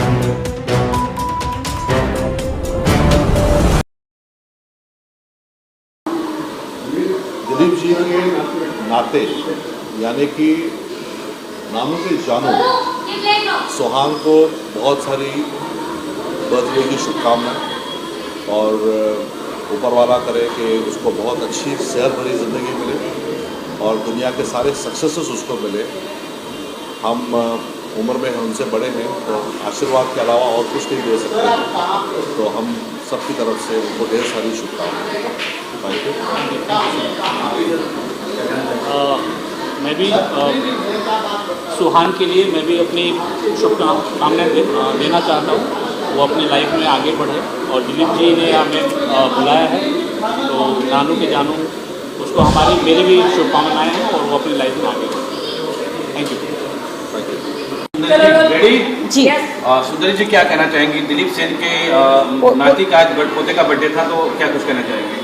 दिलीप जी के नाते यानी कि नानू के जानू सुहान को बहुत सारी बर्थडे की शुभकामनाएं और ऊपर वाला करे कि उसको बहुत अच्छी सेहत भरी ज़िंदगी मिले और दुनिया के सारे सक्सेसेस उसको मिले। हम उम्र में उनसे बड़े हैं तो आशीर्वाद के अलावा और कुछ नहीं दे सकते, तो हम सबकी तरफ से उनको ढेर सारी शुभकामनाएं। मैं भी सुहान के लिए मैं भी अपनी शुभकामनाएं देना चाहता हूँ। वो अपनी लाइफ में आगे बढ़े और दिलीप जी ने हमें बुलाया है तो नानू के जानू उसको हमारी मेरी भी शुभकामनाएं हैं और वो अपनी लाइफ में आगे बढ़े। Thank you. जी सुंदरी जी क्या कहना चाहेंगी? दिलीप सेन के नाती का आज पोते का बर्थडे था तो क्या कुछ कहना चाहेंगे?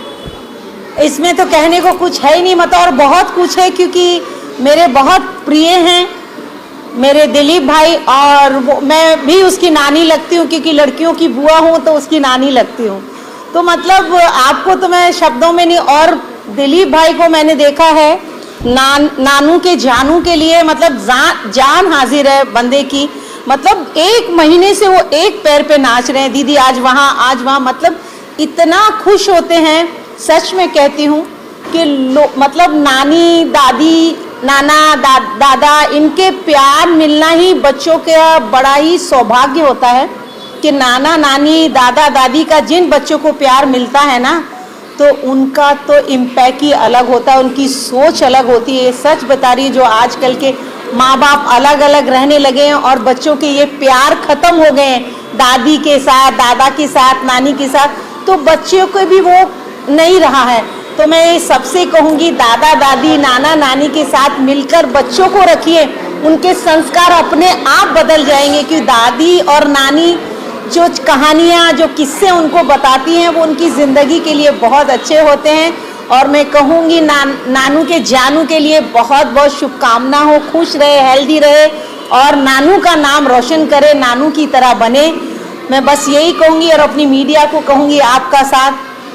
इसमें तो कहने को कुछ है ही नहीं, मतलब और बहुत कुछ है क्योंकि मेरे बहुत प्रिय हैं मेरे दिलीप भाई और मैं भी उसकी नानी लगती हूँ क्योंकि लड़कियों की बुआ हूँ तो उसकी नानी लगती हूँ। तो मतलब आपको तो मैं शब्दों में नहीं, और दिलीप भाई को मैंने देखा है नानू के जानू के लिए मतलब जान हाजिर है बंदे की। मतलब 1 महीने से वो एक पैर पे नाच रहे हैं, दीदी आज वहाँ, मतलब इतना खुश होते हैं। सच में कहती हूँ कि मतलब नानी दादी नाना दादा इनके प्यार मिलना ही बच्चों का बड़ा ही सौभाग्य होता है कि नाना नानी दादा दादी का जिन बच्चों को प्यार मिलता है ना तो उनका तो इम्पैक्ट ही अलग होता है, उनकी सोच अलग होती है। सच बता रही है, जो आजकल के माँ बाप अलग अलग रहने लगे हैं और बच्चों के ये प्यार खत्म हो गए हैं दादी के साथ दादा के साथ नानी के साथ, तो बच्चों को भी वो नहीं रहा है। तो मैं सबसे कहूँगी दादा दादी नाना नानी के साथ मिलकर बच्चों को रखिए, उनके संस्कार अपने आप बदल जाएंगे। कि दादी और नानी जो कहानियाँ जो किस्से उनको बताती हैं वो उनकी ज़िंदगी के लिए बहुत अच्छे होते हैं। और मैं कहूँगी नानू के जानू के लिए बहुत बहुत शुभकामना हो, खुश रहे, हेल्दी रहे और नानू का नाम रोशन करे, नानू की तरह बने। मैं बस यही कहूँगी और अपनी मीडिया को कहूँगी आपका साथ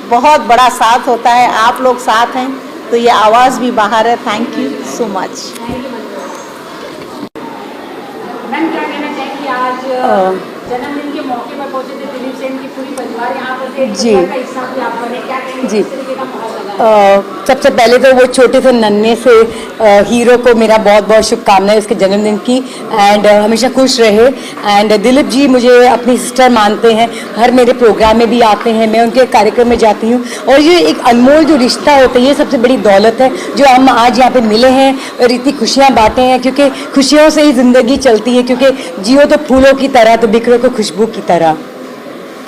बहुत बड़ा साथ होता है, आप लोग साथ हैं तो ये आवाज़ भी बाहर है। Thank you so much. Ma'am क्या कहना चाहेंगी, आज जन्मदिन के मौके पर पहुंचे थे दिलीप सेन की पूरी परिवार यहाँ पर थे, जी का हिस्सा भी आप बने, क्या कहेंगे? जी। किस तरीके का माहौल लगा? सबसे पहले तो वो छोटे से नन्हे से हीरो को मेरा बहुत बहुत शुभकामनाएं उसके जन्मदिन की, एंड हमेशा खुश रहे। एंड दिलीप जी मुझे अपनी सिस्टर मानते हैं, हर मेरे प्रोग्राम में भी आते हैं, मैं उनके कार्यक्रम में जाती हूँ और ये एक अनमोल जो रिश्ता होता है ये सबसे बड़ी दौलत है जो हम आज यहाँ पे मिले हैं और इतनी खुशियाँ बांटे हैं, क्योंकि खुशियों से ही ज़िंदगी चलती है, क्योंकि जियो तो फूलों की तरह तो बिखरो को खुशबू की तरह।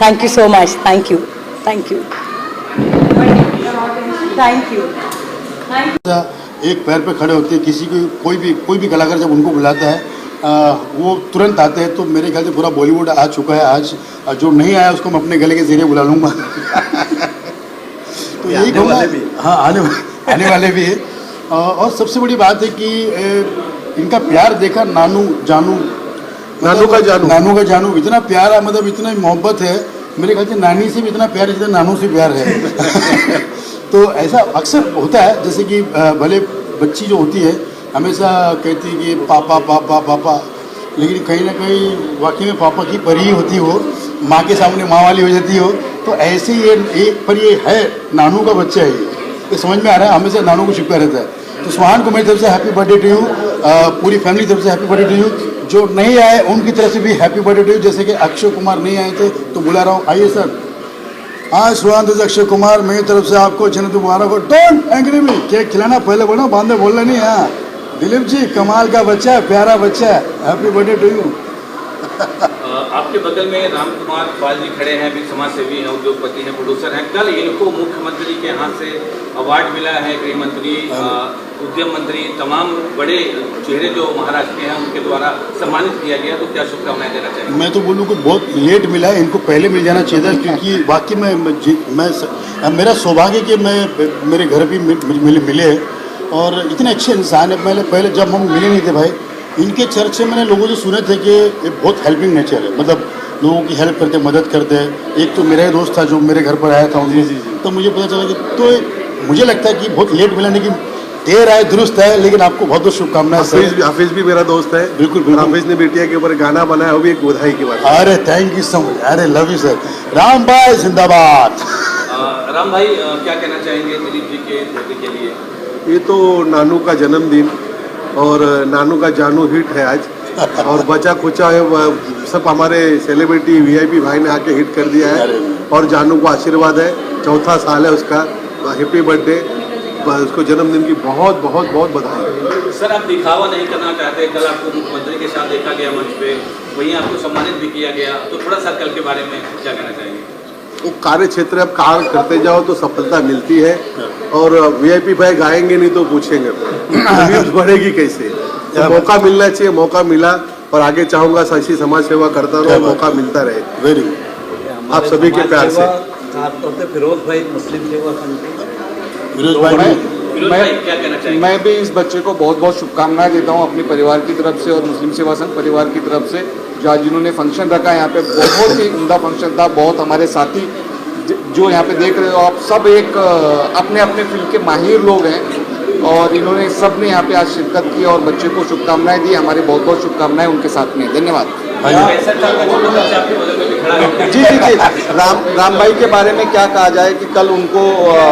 Thank you so much. Thank you, thank you, thank you. एक पैर पे खड़े होते हैं, किसी को कोई भी कलाकार जब उनको बुलाता है वो तुरंत आते हैं। तो मेरे ख्याल से पूरा बॉलीवुड आ चुका है आज, जो नहीं आया उसको मैं अपने गले के जरिए बुला लूँगा। तो यही कहूँगा, हाँ आने वाले भी है। और सबसे बड़ी बात है कि इनका प्यार देखा, नानू का जानू इतना प्यारा, मतलब इतना मोहब्बत है। मेरे ख्याल से नानी से भी इतना प्यार है जितना नानू से प्यार है। तो ऐसा अक्सर होता है, जैसे कि भले बच्ची जो होती है हमेशा कहती है कि पापा पापा पापा, लेकिन कहीं ना कहीं वाकई में पापा की परी ही होती हो, माँ के सामने माँ वाली हो जाती हो। तो ऐसे ही पर ये है नानू का बच्चा है, ये समझ में आ रहा है, हमेशा नानू को छिपा रहता है। तो सुहान को मेरी तरफ से हैप्पी बर्थडे टू यू, पूरी फैमिली की तरफ से हैप्पी बर्थडे टू यू। जो नहीं आए उनकी तरफ से भी हैप्पी बर्थडे टू यू। जैसे कि अक्षय कुमार नहीं आए थे तो बुला रहा हूँ, आइए सर। हाँ सुहान तो अक्षय कुमार, मेरी तरफ से आपको जन्मदिन मुबारक हो। डोंट एंग्री मी, केक खिलाना पहले बोलो, बांधे बोलना नहीं। हाँ दिलीप जी कमाल का बच्चा है, प्यारा बच्चा है, हैप्पी बर्थडे टू यू। आपके बगल में राम कुमार पाल जी खड़े हैं, भी समाज सेवी हैं, उद्योगपति हैं, प्रोड्यूसर हैं। कल इनको मुख्यमंत्री के हाथ से अवार्ड मिला है, गृह मंत्री, उद्यम मंत्री, तमाम बड़े चेहरे जो महाराष्ट्र के हैं उनके द्वारा सम्मानित किया गया। तो क्या शुभकामनाएं देना चाहिए? मैं तो बोलूँ कि बहुत लेट मिला है, इनको पहले मिल जाना चाहिए था, क्योंकि वाकई में मेरा सौभाग्य कि मेरे घर भी मिले और इतने अच्छे इंसान है। पहले जब हम मिले नहीं थे भाई, इनके चर्चे मैंने लोगों से सुने थे कि ये बहुत हेल्पिंग नेचर है, मतलब लोगों की हेल्प करते, मदद करते हैं। एक तो मेरा ही दोस्त था जो मेरे घर पर आया था उनमें, तो मुझे पता चला कि तो मुझे लगता है कि बहुत लेट मिला, लेकिन देर आए दुरुस्त है। लेकिन आपको बहुत बहुत शुभकामनाएं सर। हाफिज भी मेरा दोस्त है। बिल्कुल बिल्कुल। हाफिज ने बेटिया के ऊपर गाना बनाया, वो भी एक बधाई की बात है। अरे थैंक यू सो मच, अरे लव यू सर। राम भाई जिंदाबाद। राम भाई क्या कहना चाहेंगे दिलीप जी के बेटे के लिए? ये तो नानू का जन्मदिन और नानू का जानू हिट है आज, और बचा खुचा है सब हमारे सेलिब्रिटी वीआईपी भाई ने आके हिट कर दिया है, और जानू को आशीर्वाद है, चौथा साल है उसका। हैप्पी बर्थडे, उसको जन्मदिन की बहुत बहुत बहुत बधाई। सर आप दिखावा नहीं करना चाहते, कल आपको मुख्यमंत्री के साथ देखा गया मंच पे, वहीं आपको सम्मानित भी किया गया, तो थोड़ा सा कल के बारे में क्या कहना चाहेंगे? वो कार्य क्षेत्र अब कार्य करते जाओ तो सफलता मिलती है, और वीआईपी भाई गाएंगे नहीं तो पूछेंगे व्यूज बढ़ेगी कैसे। तो मौका मिलना चाहिए, मौका मिला, और आगे चाहूंगा सच्ची समाज सेवा करता रहो, मौका मिलता रहे। वेरी आप सभी के प्यार से। खासतौर से फिरोज भाई मुस्लिम सेवा संघ के। फिरोज भाई फिरोज भाई क्या कहना चाहेंगे? मैं भी इस बच्चे को बहुत बहुत शुभकामनाएं देता हूं अपने परिवार की तरफ से और मुस्लिम सेवा संघ परिवार की तरफ से, जो आज जिन्होंने फंक्शन रखा है यहाँ पे, बहुत ही उम्दा फंक्शन था। बहुत हमारे साथी जो यहाँ पे देख रहे हो आप सब एक अपने अपने फील्ड के माहिर लोग हैं, और इन्होंने सब ने यहाँ पे आज शिरकत की और बच्चे को शुभकामनाएं दी। हमारी बहुत बहुत शुभकामनाएं उनके साथ में। धन्यवाद। जी जी जी। राम भाई के बारे में क्या कहा जाए कि कल उनको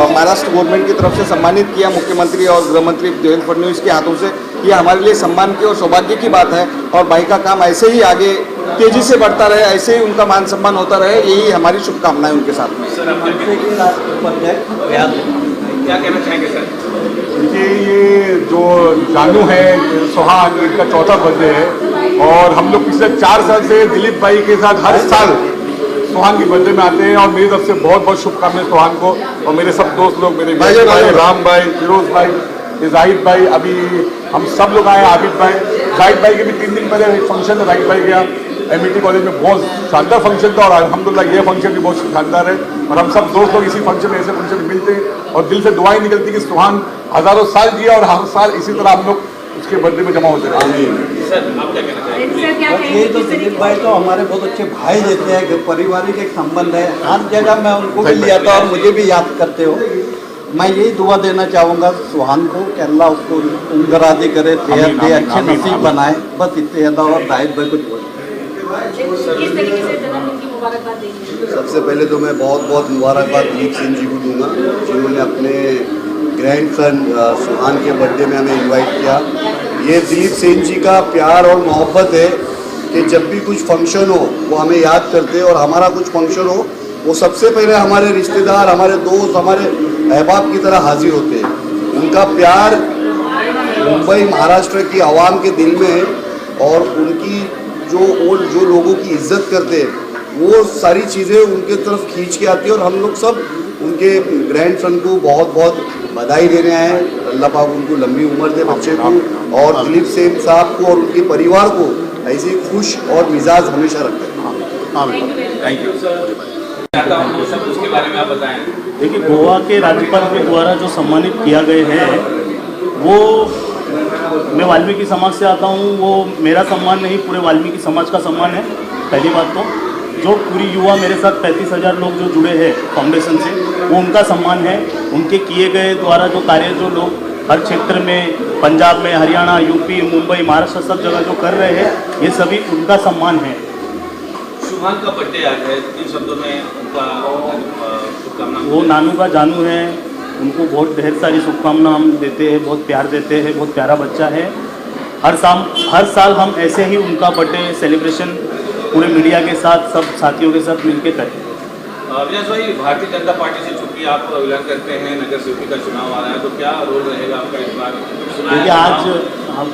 महाराष्ट्र गवर्नमेंट की तरफ से सम्मानित किया मुख्यमंत्री और गृह मंत्री देवेंद्र फडणवीस के हाथों से। ये हमारे लिए सम्मान की और सौभाग्य की बात है, और भाई का काम ऐसे ही आगे तेजी से बढ़ता रहे, ऐसे ही उनका मान सम्मान होता रहे, यही हमारी शुभकामनाएं उनके साथ में। क्या कहना चाहेंगे सर? ये जो जानू है सुहान, इनका चौथा बर्थडे है, और हम लोग पिछले 4 साल से दिलीप भाई के साथ हर साल सुहान की बर्थडे में आते हैं, और मेरी तरफ से बहुत बहुत शुभकामनाएं सुहान को, और मेरे सब दोस्त लोग, मेरे भाई राम भाई, फिरोज भाई, जाहिद भाई, अभी हम सब लोग आए, आबिद भाई, जाहिद भाई के भी 3 दिन पहले एक फंक्शन जाहिद भाई गया एमईटी कॉलेज में, बहुत शानदार फंक्शन था, और अल्हम्दुलिल्लाह ये फंक्शन भी बहुत शानदार है, और हम सब दोस्त लोग इसी फंक्शन में, ऐसे फंक्शन में मिलते हैं, और दिल से दुआएं निकलती कि सुहान हजारों साल जिया और हर साल इसी तरह हम लोग उसके बर्थडे में जमा होते रहे। सर आप क्या कहना चाहेंगे? ये तो दिलीप भाई तो हमारे बहुत अच्छे भाई जैसे हैं, पारिवारिक एक संबंध है। हर जगह मैं उनको भी लिया था और मुझे भी याद करते हो। मैं यही दुआ देना चाहूँगा सुहान को कि अल्लाह उसको उम्रदराज़ी करे, सेहत दे, अच्छे नसीब बनाए, बस इतने ज़्यादा। और जाहिद भाई कुछ बोले? किस तरीके से जन्मदिन की मुबारकबाद देंगे? सबसे पहले तो मैं बहुत बहुत मुबारकबाद दिलीप सिंह जी को दूंगा, जिन्होंने अपने ग्रैंड सन सुहान के बर्थडे में हमें इनवाइट किया। ये दिलीप सिंह जी का प्यार और मोहब्बत है कि जब भी कुछ फंक्शन हो वो हमें याद करते हैं, और हमारा कुछ फंक्शन हो वो सबसे पहले हमारे रिश्तेदार, हमारे दोस्त, हमारे अहबाब की तरह हाजिर होते हैं। उनका प्यार मुंबई महाराष्ट्र की आवाम के दिल में है, और उनकी जो लोगों की इज्जत करते हैं वो सारी चीज़ें उनके तरफ खींच के आती है, और हम लोग सब उनके ग्रैंड सन को बहुत बहुत बधाई देने आए हैं। अल्लाह पाक उनको लंबी उम्र दे बच्चे को, और दिलीप सिंह साहब को और उनके परिवार को ऐसे खुश और मिजाज हमेशा रखें। Thank you sir. चाहता हूँ सब उसके बारे में आप बताएं। देखिए, गोवा के राज्यपाल के द्वारा जो सम्मानित किया गए हैं, वो मैं वाल्मीकि समाज से आता हूँ, वो मेरा सम्मान नहीं, पूरे वाल्मीकि समाज का सम्मान है। पहली बात तो जो पूरी युवा मेरे साथ 35,000 लोग जो जुड़े हैं फाउंडेशन से, वो उनका सम्मान है। उनके किए गए द्वारा जो कार्य जो लोग हर क्षेत्र में, पंजाब में, हरियाणा, यूपी, मुंबई, महाराष्ट्र, सब जगह जो कर रहे हैं, ये सभी उनका सम्मान है। सुहान का बर्थडे आज है, 3 शब्दों में उनका शुभकामना। वो नानू का जानू है, उनको बहुत ढेर सारी शुभकामना हम देते हैं, बहुत प्यार देते हैं, बहुत प्यारा बच्चा है। हर साल हम ऐसे ही उनका बर्थडे सेलिब्रेशन पूरे मीडिया के साथ, सब साथियों के साथ मिलकर करें। अविनाश भाई, भारतीय जनता पार्टी से चूंकि आप ऐलान करते हैं, नगर सेवकी का चुनाव आ रहा है, तो क्या रोल रहेगा आपका इस बार? क्योंकि आज हम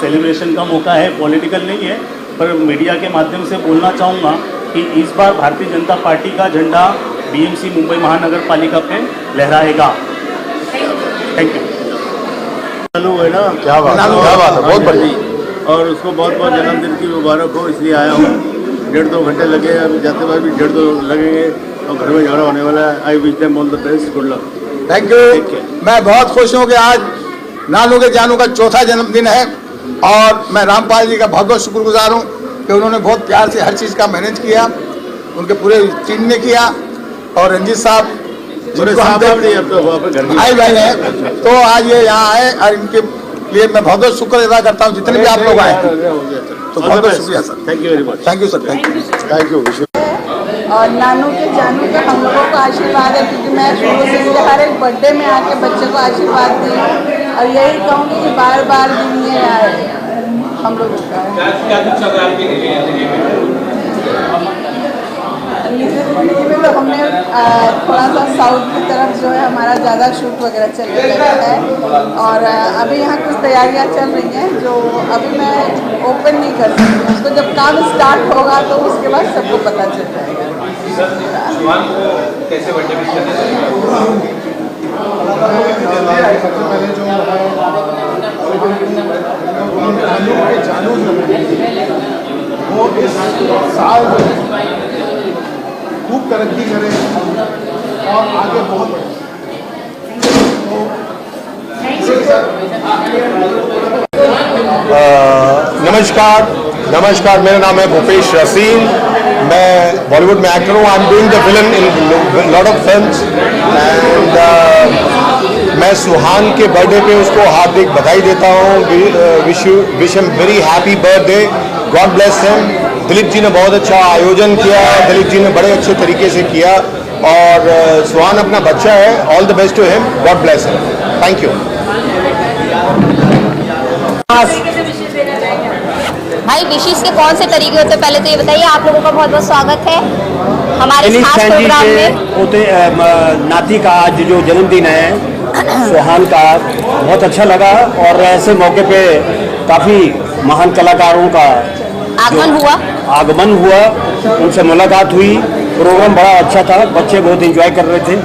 सेलिब्रेशन का मौका है, पॉलिटिकल नहीं है, पर मीडिया के माध्यम से बोलना चाहूँगा कि इस बार भारतीय जनता पार्टी का झंडा बीएमसी मुंबई महानगर पालिका पे लहराएगा। Thank you. चालू है ना, क्या बात है, बहुत बढ़िया। और उसको बहुत बहुत जन्मदिन की मुबारक हो, इसलिए आया हूँ। 1.5-2 घंटे लगे, अभी जाते बाद भी 1.5-2 लगेंगे, और घर में झगड़ा होने वाला है। I wish them all the best, good luck. Thank you. मैं बहुत खुश हूँ कि आज नानू के जानू का चौथा जन्मदिन है, और मैं रामपाल जी का बहुत बहुत शुक्रगुजार हूँ कि उन्होंने बहुत प्यार से हर चीज़ का मैनेज किया, उनके पूरे टीम ने किया। और रंजीत साहब जिनको हम भाई भाई हैं, तो आज ये यहाँ आए और इनके लिए मैं बहुत बहुत शुक्र अदा करता हूँ, जितने भी आप लोग आए। तो बहुत बहुत शुक्रिया sir, thank you very much. Thank you sir, thank you. और नानू के जानू के हम लोगों को आशीर्वाद है, क्योंकि मैं शुरू से इनके हर एक बर्थडे में आके बच्चे को आशीर्वाद दी और यही कहूँगी कि बार बार दिन ये आए हम लोगों का। जिंदगी में तो हमने थोड़ा सा साउथ की तरफ जो है हमारा ज़्यादा शूट वगैरह चलने लगा है, और अभी यहाँ कुछ तैयारियाँ चल रही हैं जो अभी मैं ओपन नहीं कर सकती। उसको जब काम स्टार्ट होगा तो उसके बाद सबको पता चल जाएगा। सुहान को कैसे बर्थडे विश करना चाहिए? जानू वो इस साल खूब तरक्की करें और आगे बहुत नमस्कार, मेरा नाम है भूपेश रसीन। मैं बॉलीवुड में एक्टर हूँ। I am doing the villain in lot of films and मैं सुहान के बर्थडे पे उसको हार्दिक बधाई देता हूँ। Wish him very happy birthday, God bless him. Dilip ji ने बहुत अच्छा आयोजन किया, दिलीप जी ने बड़े अच्छे तरीके से किया और सुहान अपना बच्चा है। All the best to him, god bless him. Thank you. भाई विशेष के कौन से तरीके होते हैं, पहले तो ये बताइए। आप लोगों का बहुत बहुत स्वागत है हमारे इस खास प्रोग्राम में। होते नाती का आज जो जन्मदिन है सुहान का, बहुत अच्छा लगा और ऐसे मौके पे काफ़ी महान कलाकारों का आगमन हुआ, उनसे मुलाकात हुई। प्रोग्राम बड़ा अच्छा था, बच्चे बहुत एंजॉय कर रहे थे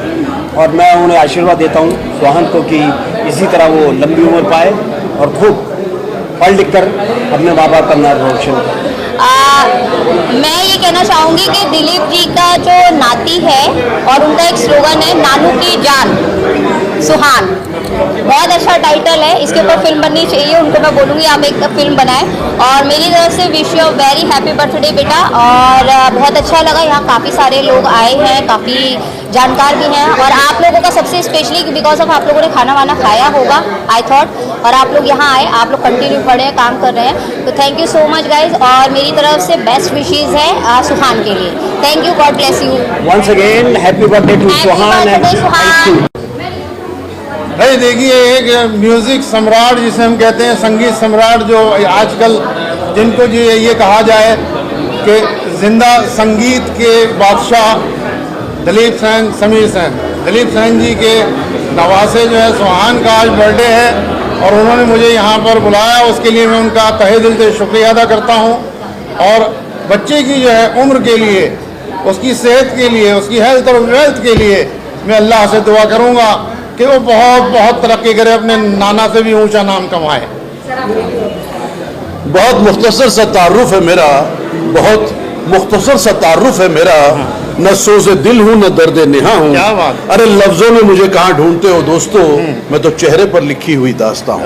और मैं उन्हें आशीर्वाद देता हूँ सुहान को कि इसी तरह वो लंबी उम्र पाए और खूब पढ़ लिख कर अपने माँ बाप का नाम रोशन करे। मैं ये कहना चाहूँगी कि दिलीप जी का जो नाती है और उनका एक स्लोगन है नानू की जान सुहान, बहुत अच्छा टाइटल है। इसके ऊपर फिल्म बननी चाहिए, उनको मैं बोलूँगी आप एक फिल्म बनाएं। और मेरी तरफ से wish you very happy birthday बेटा। और बहुत अच्छा लगा, यहाँ काफ़ी सारे लोग आए हैं, काफ़ी जानकार भी हैं और आप लोगों का सबसे स्पेशली बिकॉज ऑफ आप लोगों ने खाना वाना खाया होगा आई थॉट, और आप लोग यहाँ आए, आप लोग कंटिन्यू पढ़े हैं, काम कर रहे हैं, तो thank you so much guys. और मेरी तरफ से बेस्ट विशेज है सुहान के लिए। Thank you, God bless you once again, happy birthday to Suhan. भाई देखिए, एक म्यूजिक सम्राट जिसे हम कहते हैं, संगीत सम्राट, जो आजकल जिनको जो ये कहा जाए कि जिंदा संगीत के बादशाह दिलीप सेन, समीर सेन, दिलीप सेन जी के नवासे जो है सुहान का आज बर्थडे है और उन्होंने मुझे यहाँ पर बुलाया, उसके लिए मैं उनका तहे दिल से शुक्रिया अदा करता हूँ। और बच्चे की जो है उम्र के लिए, उसकी सेहत के लिए, उसकी हेल्थ और वेल्थ के लिए मैं अल्लाह से दुआ करूँगा कि वो बहुत बहुत तरक्की करे, अपने नाना से भी ऊंचा नाम कमाए। बहुत मुख्तसर सा तारुफ है मेरा, बहुत मुख्तसर सा तारुफ है मेरा, न सोज़े दिल हूँ न दर्द नेहा हूँ। क्या बात। अरे लफ्जों में मुझे कहाँ ढूंढते हो दोस्तों, मैं तो चेहरे पर लिखी हुई दास्तां हूँ।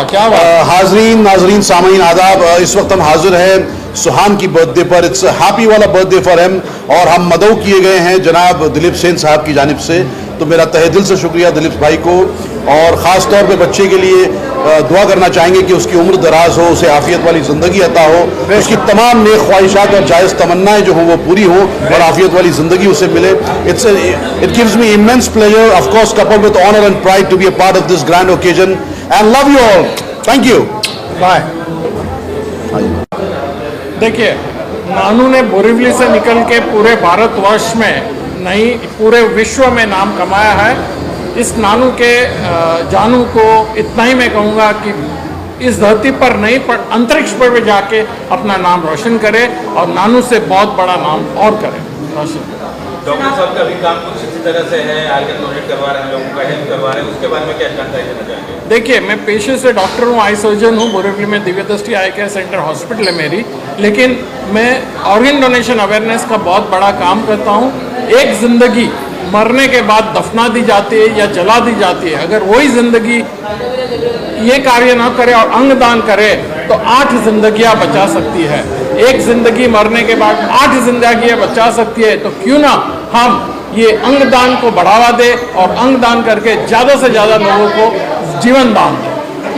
क्या बात। हाजरीन नाजरीन सामीन आदाब, इस वक्त हम हाजिर हैं सुहान की बर्थडे पर। इट्स हैप्पी वाला बर्थडे फॉर हिम और हम मदऊ किए गए हैं जनाब दिलीप सेन साहब की जानिब से, तो मेरा तहे दिल से शुक्रिया दिलीप भाई को। और ख़ास तौर पे बच्चे के लिए दुआ करना चाहेंगे कि उसकी उम्र दराज हो, उसे आफियत वाली ज़िंदगी अता हो, उसकी तमाम नेक ख्वाहिशात और जायज़ तमन्नाएं जो हों वो पूरी हों और आफियत वाली ज़िंदगी उसे मिले। It gives me immense pleasure, of course coupled with honour and pride, to be a part of this grand occasion and love you all. Thank you, bye. देखिए, नानू ने बोरीवली से निकल के पूरे भारतवर्ष में नहीं पूरे विश्व में नाम कमाया है। इस नानू के जानू को इतना ही मैं कहूँगा कि इस धरती पर नहीं पर अंतरिक्ष पर भी जाके अपना नाम रोशन करे और नानू से बहुत बड़ा नाम और करे रोशन। डॉक्टर साहब का भी काम कुछ इसी तरह से है, आर्गन डोनेट करवा रहे हैं, लोगों का हेल्प करवा रहे हैं, उसके बारे में क्या जानकारी देना चाहेंगे? देखिए, मैं पेशे से डॉक्टर हूँ, आई सर्जन हूँ, बोरीवली में दिव्य दृष्टि आई केयर सेंटर हॉस्पिटल है मेरी, लेकिन मैं ऑर्गन डोनेशन अवेयरनेस का बहुत बड़ा काम करता हूँ। एक जिंदगी मरने के बाद दफना दी जाती है या जला दी जाती है, अगर वही जिंदगी ये कार्य ना करे और अंगदान करे तो 8 जिंदगियां बचा सकती है। एक जिंदगी मरने के बाद 8 जिंदगियां बचा सकती है, तो क्यों ना हम ये अंगदान को बढ़ावा दे और अंगदान करके ज़्यादा से ज़्यादा लोगों को जीवन दान दें।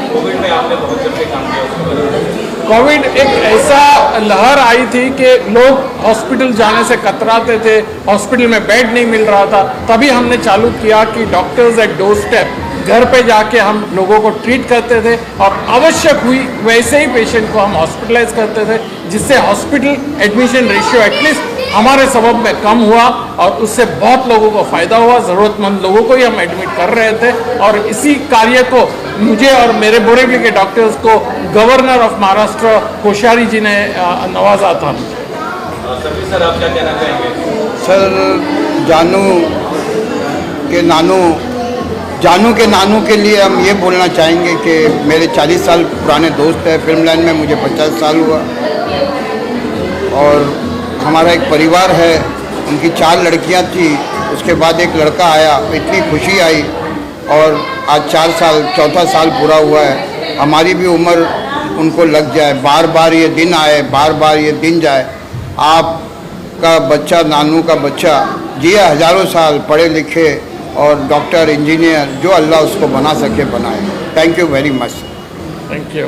कोविड में आपने बहुत जल्दी काम किया, उसके बारे में कोविड एक ऐसा लहर आई थी कि लोग हॉस्पिटल जाने से कतराते थे, हॉस्पिटल में बेड नहीं मिल रहा था। तभी हमने चालू किया कि डॉक्टर्स एट डोर स्टेप, घर पे जाके हम लोगों को ट्रीट करते थे और आवश्यक हुई वैसे ही पेशेंट को हम हॉस्पिटलाइज करते थे, जिससे हॉस्पिटल एडमिशन रेशियो एटलीस्ट हमारे सबब में कम हुआ और उससे बहुत लोगों को फ़ायदा हुआ। ज़रूरतमंद लोगों को ही हम एडमिट कर रहे थे और इसी कार्य को मुझे और मेरे बोरीवली के डॉक्टर्स को गवर्नर ऑफ महाराष्ट्र कोश्यारी जी ने नवाजा था। सर आप क्या कहना चाहेंगे? सर जानू के नानू के लिए हम ये बोलना चाहेंगे कि मेरे 40 साल पुराने दोस्त हैं, फिल्म लाइन में मुझे 50 साल हुआ और हमारा एक परिवार है। उनकी 4 लड़कियां थी, उसके बाद एक लड़का आया, इतनी खुशी आई और आज 4 साल 4था साल पूरा हुआ है। हमारी भी उम्र उनको लग जाए, बार बार ये दिन आए, बार बार ये दिन जाए। आपका बच्चा, नानू का बच्चा जिया हज़ारों साल, पढ़े लिखे और डॉक्टर, इंजीनियर, जो अल्लाह उसको बना सके बनाए। Thank you very much. Thank you.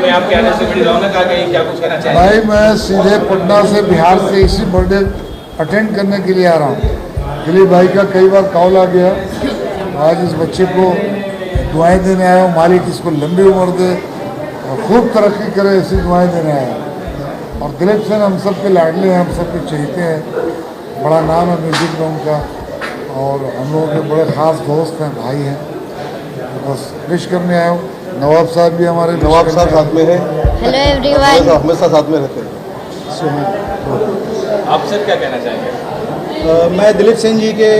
में आपके आने से बड़ी रौनक आ गई, क्या कुछ कहना चाहेंगे? भाई मैं सीधे पटना से, बिहार से इसी बर्थडे अटेंड करने के लिए आ रहा हूँ। दिलीप भाई का कई बार कॉल आ गया, आज इस बच्चे को दुआएं देने आया हूँ। मालिक इसको लंबी उम्र दे और खूब तरक्की करे, ऐसी दुआएं देने आया हूँ। और दिलीप सेन हम सब के लाडले हैं, हम सब के चहेते हैं, बड़ा नाम है म्यूजिक में उनका और हम लोगों के बड़े ख़ास दोस्त हैं, भाई हैं। बस विश करने आया हूँ। नवाब साहब भी हमारे, नवाब साहब साथ में है। Hello everyone. हमेशा साथ में रहते हैं। आप सर क्या कहना चाहेंगे? मैं दिलीप सेन जी के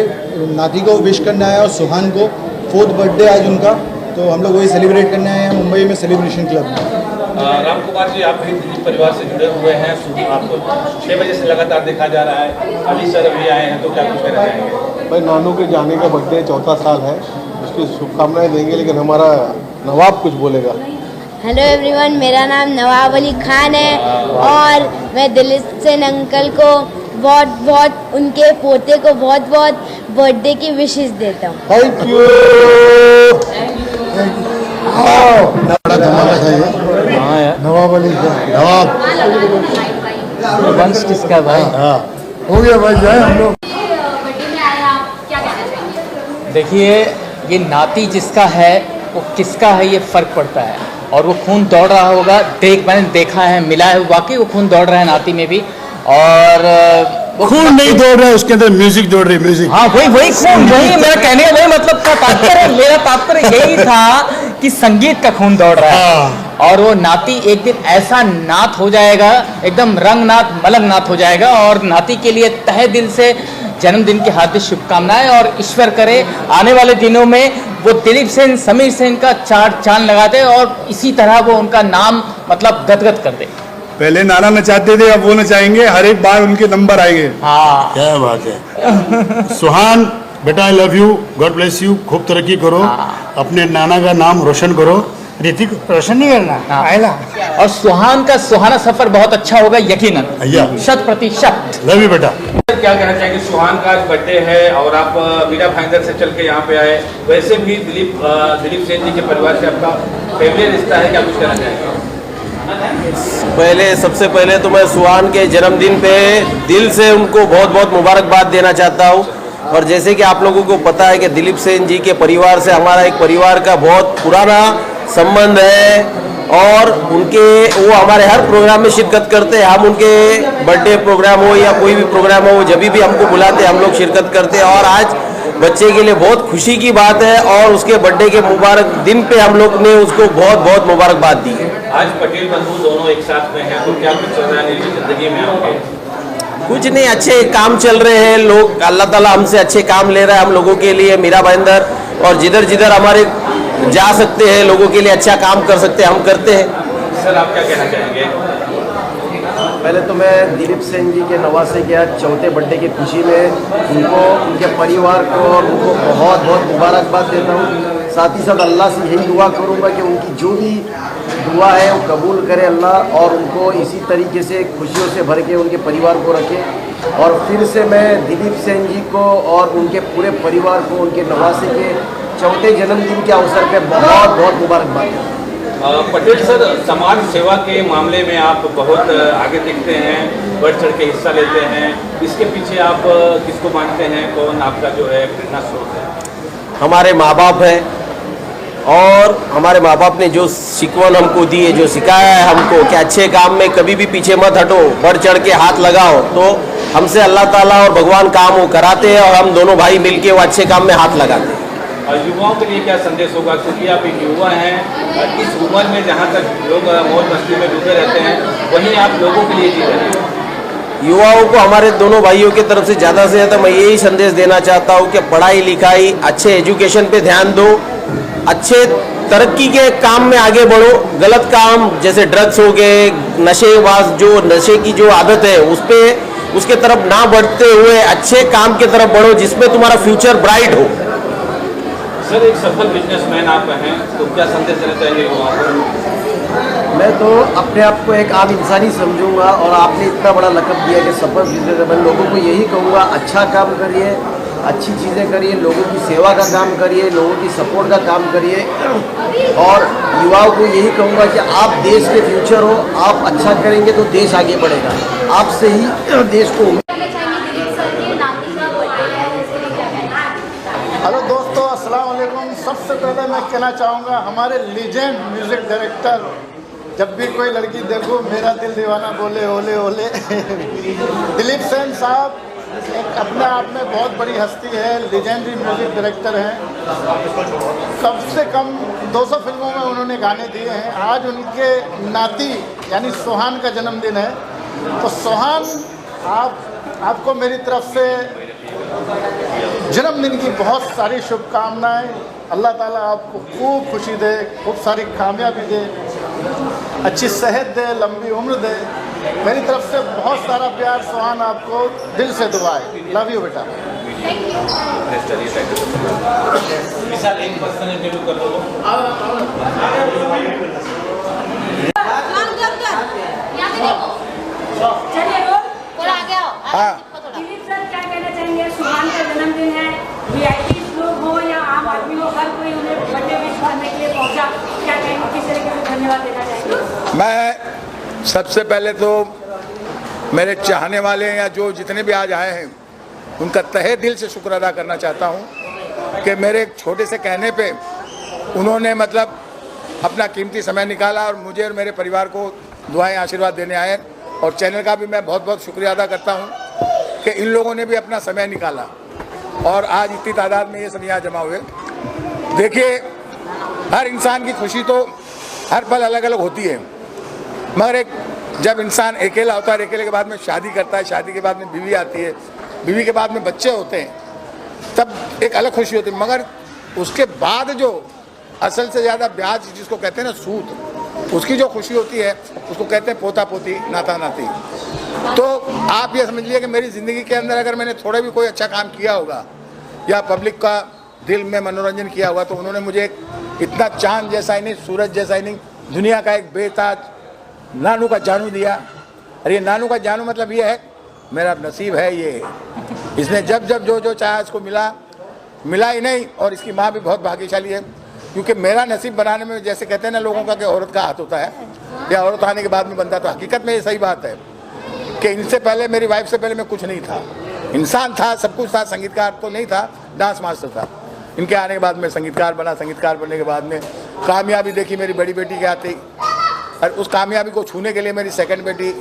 नाती को विश करने आया और सुहान को 4th बर्थडे आज उनका, तो हम लोग वही सेलिब्रेट करने आए हैं मुंबई में सेलिब्रेशन क्लब में। राम कुमार जी, आप भी दिलीप परिवार से जुड़े हुए हैं, आपको 6 बजे से लगातार देखा जा रहा है। अली सर अभी आए हैं, तो क्या कुछ कहना चाहेंगे? भाई नानू के जाने का बर्थडे 4था साल है, उसकी शुभकामनाएं देंगे, लेकिन हमारा नवाब कुछ बोलेगा। हेलो एवरीवन, मेरा नाम नवाब अली खान है और मैं दिलीप सेन अंकल को बहुत उनके पोते को बहुत बर्थडे की विशेष देता हूँ। Thank you. बड़ा धमाका था ये। नवाब अली का नवाब वंश किसका भाई? हाँ हो गया भाई, जाए हम लोग। देखिए, ये नाती जिसका है वो किसका है ये फर्क पड़ता है, और वो खून दौड़ रहा होगा। मैंने देखा है, मिला है, वाकई वो खून दौड़ रहा है नाती में भी। और खून नहीं दौड़ रहा है, उसके अंदर म्यूजिक दौड़ रही है, म्यूजिक। हाँ वही खून, वही मेरा कहने का वही मतलब था, तात्पर्य मेरा तात्पर्य यही था कि संगीत का खून दौड़ रहा है। और वो नाती एक दिन ऐसा नात हो जाएगा, एकदम रंगनाथ मलंगनाथ हो जाएगा। और नाती के लिए तहे दिल से जन्मदिन की हार्दिक शुभकामनाएं, और ईश्वर करे आने वाले दिनों में वो दिलीप सेन, समीर सेन का चांद लगाते और इसी तरह वो उनका नाम मतलब गदगद कर दे। पहले नाना नचाते थे, अब वो नचाएंगे, हर एक बार उनके नंबर आएंगे। हाँ क्या बात है। सुहान बेटा, I love you, God bless you, खूब तरक्की करो, अपने नाना का नाम रोशन करो। ऋतिक रोशन नहीं करना आएला। और सुहान का सुहाना सफर बहुत अच्छा होगा यकीनन, 100%। लव यू बेटा। क्या कहना चाहेंगे? सुहान का आज बर्थडे है और आप मीरा भाईंदर से चल के यहाँ पे आए। वैसे भी दिलीप सेन जी के परिवार से आपका फैमिली रिश्ता है, क्या कुछ कहना चाहेंगे? सबसे पहले तो मैं सुहान के जन्मदिन पे दिल से उनको बहुत बहुत मुबारकबाद देना चाहता हूँ। और जैसे कि आप लोगों को पता है कि दिलीप सेन जी के परिवार से हमारा एक परिवार का बहुत पुराना संबंध है और वो हमारे हर प्रोग्राम में शिरकत करते हैं। हम उनके बर्थडे प्रोग्राम हो या कोई भी प्रोग्राम हो, जब भी हमको बुलाते हैं हम लोग शिरकत करते हैं। और आज बच्चे के लिए बहुत खुशी की बात है और उसके बर्थडे के मुबारक दिन पे हम लोग ने उसको बहुत बहुत मुबारकबाद दी है। आज पटेल बंधु दोनों एक साथ में हैं, तो क्या कुछ चल रहा है जिंदगी में आपके? कुछ नहीं, अच्छे काम चल रहे हैं लोग, अल्लाह ताला हमसे अच्छे काम ले रहा है हम लोगों के लिए। मीरा भाईंदर और जिधर जिधर हमारे जा सकते हैं लोगों के लिए अच्छा काम कर सकते हैं, हम करते हैं। सर आप क्या कहना चाहेंगे? पहले तो मैं दिलीप सेन जी के नवासे के आज चौथे बर्थडे की खुशी में उनको, उनके परिवार को और उनको बहुत बहुत मुबारकबाद देता हूँ। साथ ही साथ अल्लाह से यही दुआ करूँगा कि उनकी जो भी दुआ है वो कबूल करे अल्लाह, और उनको इसी तरीके से खुशियों से भर के उनके परिवार को रखे। और फिर से मैं दिलीप सेन जी को और उनके पूरे परिवार को उनके नवासे के चौथे जन्मदिन के अवसर पे बहुत बहुत मुबारकबाद देता हूँ। पटेल सर, समाज सेवा के मामले में आप बहुत आगे दिखते हैं, बढ़ चढ़ के हिस्सा लेते हैं। इसके पीछे आप किसको मानते हैं? कौन आपका जो है प्रेरणा स्रोत है? हमारे माँ बाप हैं और हमारे माँ बाप ने जो शिकवन हमको दी है, जो सिखाया है हमको कि अच्छे काम में कभी भी पीछे मत हटो, बढ़ चढ़ के हाथ लगाओ, तो हमसे अल्लाह ताला और भगवान काम वो कराते हैं और हम दोनों भाई मिलके वो अच्छे काम में हाथ लगाते हैं। युवाओं के लिए क्या संदेश होगा, क्योंकि आप एक युवा हैं, इस उम्र में जहाँ तक लोग मौज मस्ती में डूबे रहते हैं वहीं आप लोगों के लिए जी रहे हैं। युवाओं को हमारे दोनों भाइयों की तरफ से ज़्यादा मैं यही संदेश देना चाहता हूँ कि पढ़ाई लिखाई, अच्छे एजुकेशन पे ध्यान दो, अच्छे तरक्की के काम में आगे बढ़ो। गलत काम जैसे ड्रग्स हो गए, नशे की जो आदत है उसके तरफ ना बढ़ते हुए अच्छे काम की तरफ बढ़ो जिसमें तुम्हारा फ्यूचर ब्राइट हो। सर, एक सफल बिजनेसमैन आप हैं, तो क्या संदेश देना चाहिए युवाओं को? मैं तो अपने आप को एक आम इंसान ही समझूंगा और आपने इतना बड़ा लक़ब दिया कि सफल बिजनेसमैन, लोगों को यही कहूँगा अच्छा काम करिए, अच्छी चीज़ें करिए, लोगों की सेवा का काम करिए, लोगों की सपोर्ट का काम करिए। और युवाओं को यही कहूँगा कि आप देश के फ्यूचर हो, आप अच्छा करेंगे तो देश आगे बढ़ेगा, आपसे ही देश को। हेलो दोस्तों, अस्सलाम वालेकुम। सबसे पहले मैं कहना चाहूँगा हमारे लीजेंड म्यूज़िक डायरेक्टर, जब भी कोई लड़की देखो मेरा दिल दीवाना बोले ओले ओले दिलीप सेन साहब एक अपने आप में बहुत बड़ी हस्ती है, लीजेंडरी म्यूज़िक डायरेक्टर हैं। कम से कम 200 फिल्मों में उन्होंने गाने दिए हैं। आज उनके नाती यानी सुहान का जन्मदिन है, तो सुहान आपको मेरी तरफ से जन्मदिन की बहुत सारी शुभकामनाएं। अल्लाह ताला आपको खूब खुशी दे, खूब सारी कामयाबी दे, अच्छी सेहत दे, लंबी उम्र दे। मेरी तरफ से बहुत सारा प्यार। सुहान आपको दिल से दुआ है। लव यू बेटा। दिलीप सर क्या कहना चाहेंगे? सुहान का जन्मदिन है, वीआईपी लोग हो या आम आदमी हो, हर कोई उन्हें बर्थडे विश करने के लिए पहुंचा, क्या कहेंगे, किस तरीके से धन्यवाद देना चाहेंगे? मैं सबसे पहले तो मेरे चाहने वाले या जो जितने भी आज आए हैं उनका तहे दिल से शुक्र अदा करना चाहता हूं कि मेरे एक छोटे से कहने पे उन्होंने मतलब अपना कीमती समय निकाला और मुझे और मेरे परिवार को दुआएं आशीर्वाद देने आए। और चैनल का भी मैं बहुत बहुत शुक्रिया अदा करता हूं कि इन लोगों ने भी अपना समय निकाला और आज इतनी तादाद में ये सब यहाँ जमा हुए। देखिए, हर इंसान की खुशी तो हर पल अलग अलग होती है, मगर जब इंसान अकेला होता है, अकेले के बाद में शादी करता है, शादी के बाद में बीवी आती है, बीवी के बाद में बच्चे होते हैं, तब एक अलग खुशी होती है। मगर उसके बाद जो असल से ज़्यादा ब्याज जिसको कहते हैं ना, सूद, उसकी जो खुशी होती है उसको कहते हैं पोता पोती, नाता नाती। तो आप ये समझ लीजिए कि मेरी ज़िंदगी के अंदर अगर मैंने थोड़ा भी कोई अच्छा काम किया होगा या पब्लिक का दिल में मनोरंजन किया होगा, तो उन्होंने मुझे इतना चांद जैसा ही नहीं, सूरज जैसा ही नहीं, दुनिया का एक बेताज नानू का जानू दिया। और ये नानू का जानू मतलब ये है मेरा नसीब है ये। इसने जब जब जो जो चाहा इसको मिला ही नहीं। और इसकी माँ भी बहुत भाग्यशाली है, क्योंकि मेरा नसीब बनाने में जैसे कहते हैं ना लोगों का कि औरत का हाथ होता है या औरत आने के बाद में बनता, तो हकीकत में ये सही बात है कि इनसे पहले, मेरी वाइफ से पहले मैं कुछ नहीं था। इंसान था, सब कुछ था, संगीतकार तो नहीं था, डांस मास्टर था। इनके आने के बाद में संगीतकार बना। संगीतकार बनने के बाद में कामयाबी देखी मेरी बड़ी बेटी के आते ही, और उस कामयाबी को छूने के लिए मेरी सेकंड बेटी,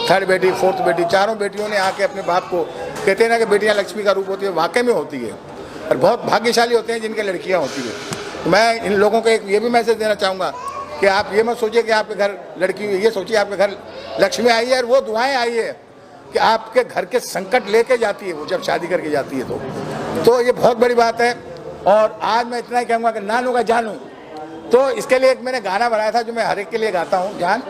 थर्ड बेटी, फोर्थ बेटी, चारों बेटियों ने आके अपने बाप को, कहते हैं ना कि बेटियां लक्ष्मी का रूप होती है, वाकई में होती है। और बहुत भाग्यशाली होते हैं जिनके लड़कियां होती है। तो मैं इन लोगों को एक ये भी मैसेज देना चाहूँगा कि आप ये मत सोचिए कि आपके घर लड़की हुई, ये सोचिए आपके घर लक्ष्मी आई है और वो दुआएं आई है कि आपके घर के संकट लेके जाती है वो, जब शादी करके जाती है तो ये बहुत बड़ी बात है। और आज मैं इतना ही कहूँगा कि नानू का जानू, तो इसके लिए एक मैंने गाना बनाया था जो मैं हर एक के लिए गाता हूँ। जान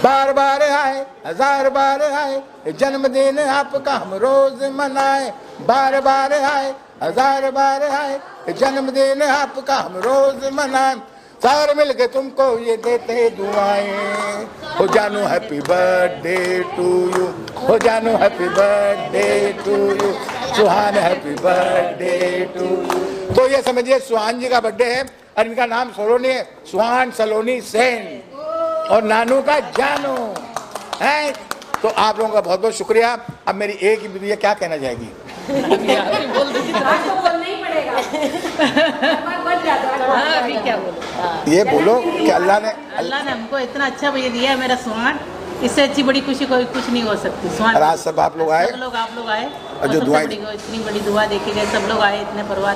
बार बार आए, हजार बार आए, जन्मदिन आपका हम रोज मनाए। बार बार आए, हजार बार आए, जन्मदिन आपका हम रोज मनाए। सारे मिलके तुमको ये देते दुआएं, हो जानू हैप्पी बर्थडे टू यू, हो जानू happy birthday to you, Suhan happy birthday to you. तो ये समझिए सुहान जी का बर्थडे है और इनका नाम सलोनी है, सुहान सलोनी सेन, और नानू का जानू है। तो आप लोगों का बहुत बहुत शुक्रिया। अब मेरी एक ही बीवी है, क्या कहना चाहेगी? अभी क्या बोलो? ये बोलो कि अल्लाह ने हमको इतना अच्छा भैया दिया है मेरा सुहान, इससे अच्छी बड़ी खुशी कोई कुछ नहीं हो सकती। सुहान आज सब आप लोग आए, आप लोग आए, और जो दुआएं इतनी बड़ी दुआ देखी गई, सब लोग आए, इतने परिवार,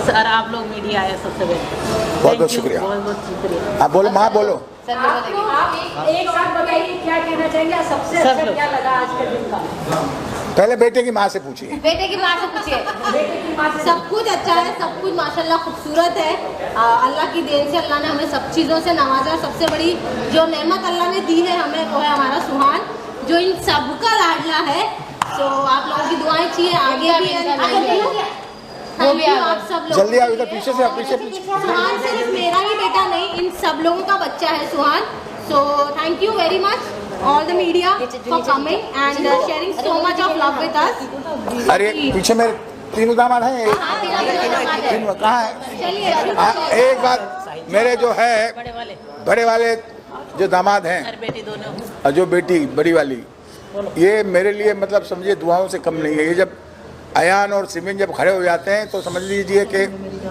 और आप लोग मीडिया आए, सबसे पहले बहुत बहुत शुक्रिया। बहुत बहुत शुक्रिया। आप बोलो, माँ बोलो। आप एक साथ बताइए क्या कहना चाहेंगे, सबसे अच्छा क्या लगा आज के दिन का? पहले बेटे की माँ से पूछिए। बेटे की माँ से पूछिए। बेटे की माँ से। सब कुछ अच्छा है, सब कुछ माशाल्लाह खूबसूरत है। अल्लाह की देन से अल्लाह ने हमें सब चीज़ों से नवाजा। सबसे बड़ी जो नेमत अल्लाह ने दी है हमें वो है हमारा सुहान, जो इन सबका लाडला है। तो आप लोगों की दुआएं चाहिए आगे भी। थैंक यू आप सब लोग। जल्दी आओ इधर, पीछे से पीछे। सुहान सिर्फ मेरा ही बेटा नहीं, इन सब लोगों का बच्चा है Suhan. So thank you very much all the media for coming and sharing so much of love with us. अरे पीछे मेरे तीनों दामाद हैं। कहाँ है? एक बात, मेरे जो है बड़े वाले जो दामाद हैं और जो बेटी बड़ी वाली, ये मेरे लिए मतलब समझिए दुआओं से कम नहीं है। ये जब अयान और सिमिन जब खड़े हो जाते हैं तो समझ लीजिए कि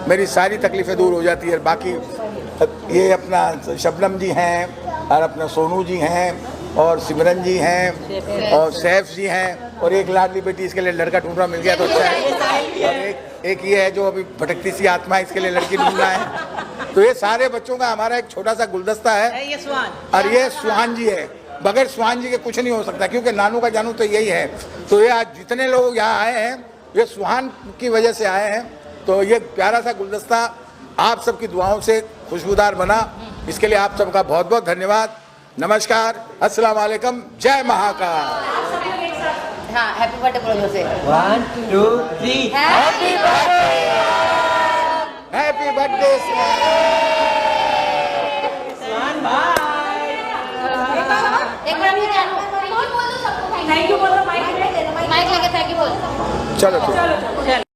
मेरी सारी तकलीफ़ें दूर हो जाती है। बाकी ये अपना शबनम जी हैं और अपना सोनू जी हैं और सिमरन जी हैं और सैफ जी हैं, और एक लाडली बेटी, इसके लिए लड़का ढूंढना मिल गया तो अच्छा है। और एक ये है जो अभी भटकती सी आत्मा है, इसके लिए लड़की ढूंढना है। तो ये सारे बच्चों का हमारा एक छोटा सा गुलदस्ता है, और ये सुहान जी है। बगैर सुहान जी के कुछ नहीं हो सकता, क्योंकि नानू का जानू तो यही है। तो ये आज जितने लोग यहाँ आए हैं ये सुहान की वजह से आए हैं। तो ये प्यारा सा गुलदस्ता आप सबकी दुआओं से खुशबूदार बना, इसके लिए आप सबका बहुत बहुत धन्यवाद। नमस्कार, अस्सलाम वालेकुम, जय महाकाल। हाँ, हैप्पी बर्थडे बोलो से। 1 2 3 हैप्पी बर्थडे। हैप्पी बर्थडे एक बार भी जानू बोल दो सबको। थैंक यू बोलो, माइक लेके थैंक यू बोल। चलो।